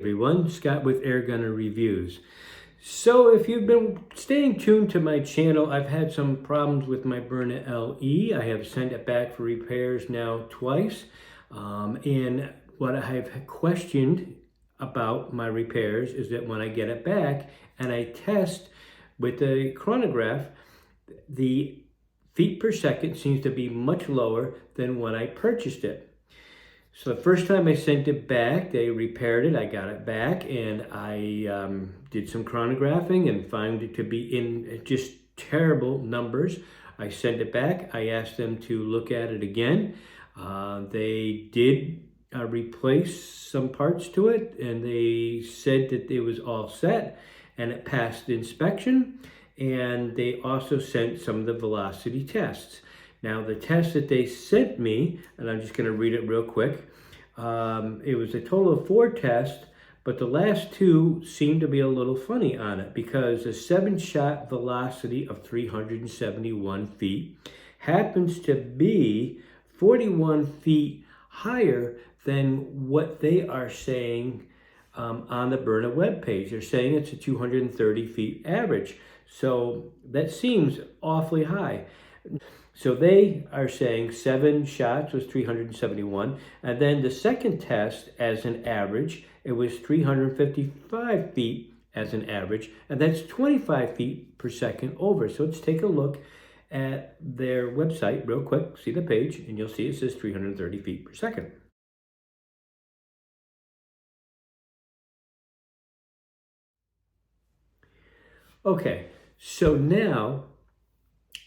Everyone, Scott with Air Gunner Reviews. So if you've been staying tuned to my channel, I've had some problems with my Byrna LE. I have sent it back for repairs now twice. And what I have questioned about my repairs is that when I get it back and I test with the chronograph, the feet per second seems to be much lower than when I purchased it. So the first time I sent it back, they repaired it. I got it back, and I did some chronographing and found it to be in just terrible numbers. I sent it back. I asked them to look at it again. They did replace some parts to it, and they said that it was all set, and it passed inspection. And they also sent some of the velocity tests. Now, the test that they sent me, and I'm just going to read it real quick, it was a total of 4 tests, but the last 2 seemed to be a little funny on it because a 7-shot velocity of 371 feet happens to be 41 feet higher than what they are saying on the Byrna webpage. They're saying it's a 230 feet average. So that seems awfully high. So they are saying 7 shots was 371. And then the second test as an average, it was 355 feet as an average. And that's 25 feet per second over. So let's take a look at their website real quick. See the page, and you'll see it says 330 feet per second. Okay, so now,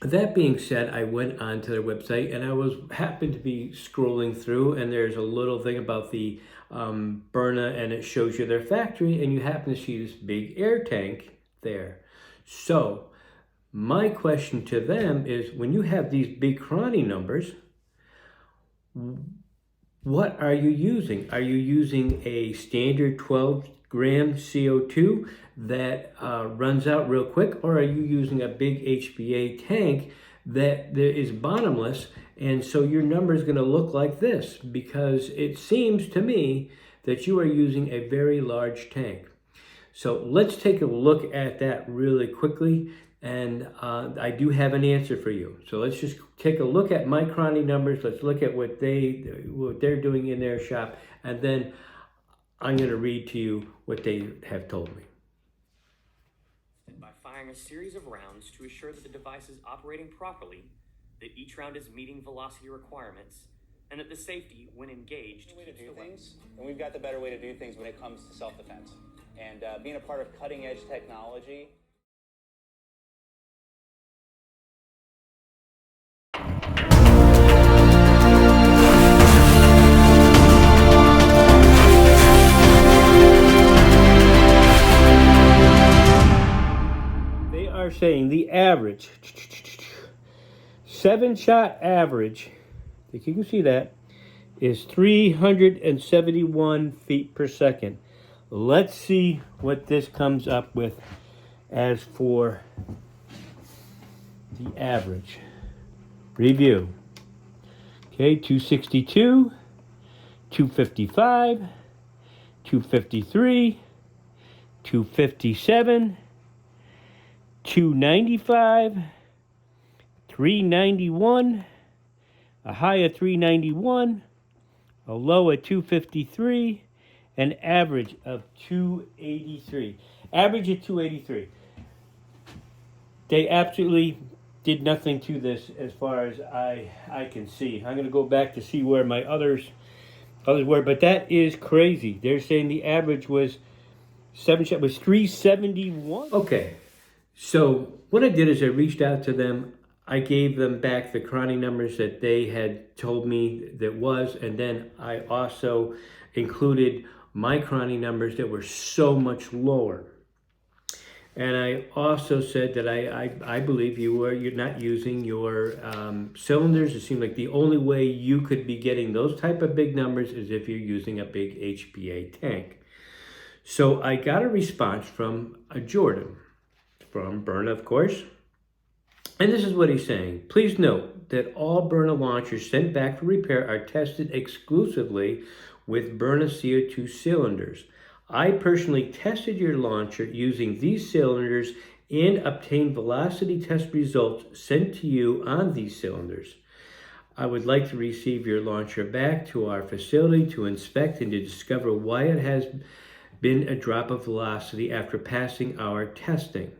that being said, I went onto their website and I happened to be scrolling through, and there's a little thing about the Byrna, and it shows you their factory, and you happen to see this big air tank there. So my question to them is, when you have these big chrony numbers, what are you using? Are you using a standard 12-gram CO2 that runs out real quick, or are you using a big HPA tank that is bottomless, and so your number is going to look like this? Because it seems to me that you are using a very large tank. So let's take a look at that really quickly, and I do have an answer for you. So let's just take a look at my chrony numbers. Let's look at what they're doing in their shop, and then I'm going to read to you what they have told me. By firing a series of rounds to assure that the device is operating properly, that each round is meeting velocity requirements, and that the safety, when engaged, way to do things, and we've got the better way to do things when it comes to self-defense. And being a part of cutting-edge technology. They are saying the average 7-shot average, I think you can see that, is 371 feet per second. Let's see what this comes up with as for the average. Review. Okay, 262, 255, 253, 257, 295, 391, a high of 391, a low of 253, an average of 283. Average of 283. They absolutely did nothing to this as far as I can see. I'm going to go back to see where my others were, but that is crazy. They're saying the average was 371. Okay, so what I did is I reached out to them. I gave them back the chrony numbers that they had told me that was, and then I also included my chrony numbers that were so much lower. And I also said that I believe you're not using your cylinders. It seemed like the only way you could be getting those type of big numbers is if you're using a big HPA tank. So I got a response from Jordan, from Byrna, of course. And this is what he's saying. Please note that all Byrna launchers sent back for repair are tested exclusively with Byrna CO2 cylinders. I personally tested your launcher using these cylinders and obtained velocity test results sent to you on these cylinders. I would like to receive your launcher back to our facility to inspect and to discover why it has been a drop of velocity after passing our testing.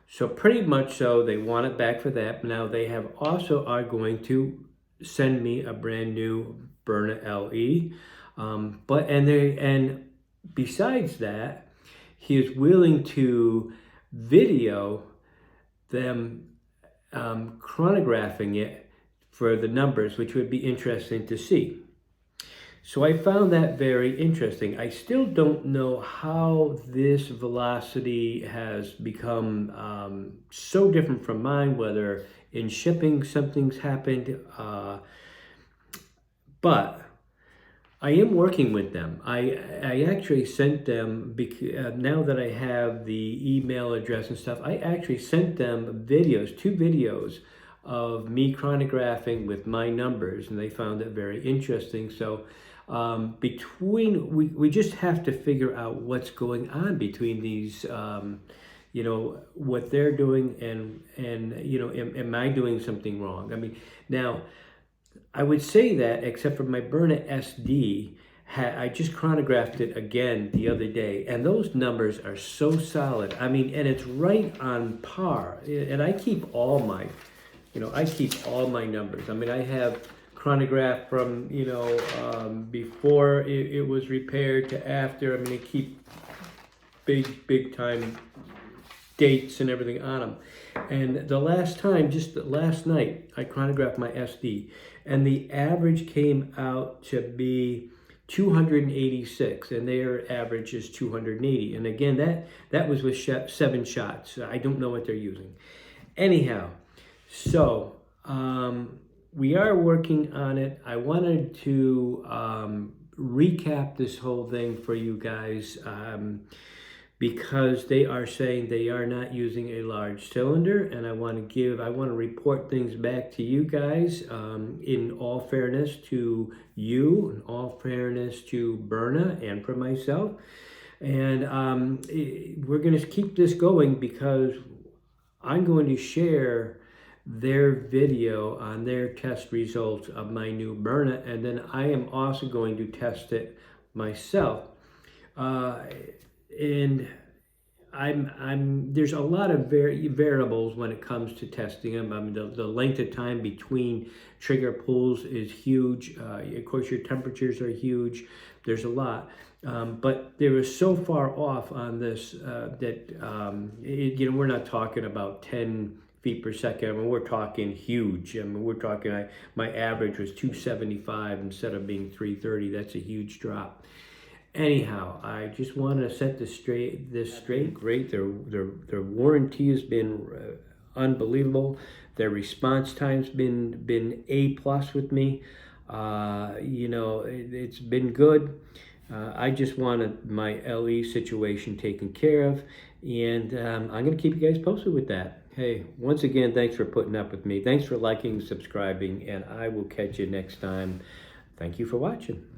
So pretty much so, they want it back for that. Now they have also are going to send me a brand new Byrna LE. And besides that, he is willing to video them chronographing it for the numbers, which would be interesting to see. So I found that very interesting. I still don't know how this velocity has become so different from mine, whether in shipping something's happened, but I am working with them. I actually sent them, now that I have the email address and stuff, I actually sent them videos, 2 videos of me chronographing with my numbers, and they found it very interesting. So we just have to figure out what's going on between these, what they're doing and am I doing something wrong? I mean, now, I would say that, except for my Byrna SD, I just chronographed it again the other day, and those numbers are so solid. I mean, and it's right on par. And I keep all my, numbers. I mean, I have chronograph from, before it was repaired to after. I mean, I keep big time dates and everything on them. And the last time, just last night, I chronographed my SD, and the average came out to be 286, and their average is 280. And again, that was with 7 shots. I don't know what they're using. Anyhow, so we are working on it. I wanted to recap this whole thing for you guys. Because they are saying they are not using a large cylinder, and I want to report things back to you guys in all fairness to you, in all fairness to Byrna and for myself. And we're going to keep this going because I'm going to share their video on their test results of my new Byrna, and then I am also going to test it myself. And there's a lot of variables when it comes to testing them. I mean, the length of time between trigger pulls is huge. Of course, your temperatures are huge. There's a lot. But they were so far off on this that, we're not talking about 10 feet per second. I mean, we're talking huge. I mean, we're talking, my average was 275 instead of being 330. That's a huge drop. Anyhow, I just want to set this straight. Great. Their warranty has been unbelievable. Their response time's been A+ with me. It's been good. I just wanted my LE situation taken care of, and I'm going to keep you guys posted with that. Hey, once again, thanks for putting up with me. Thanks for liking, subscribing, and I will catch you next time. Thank you for watching.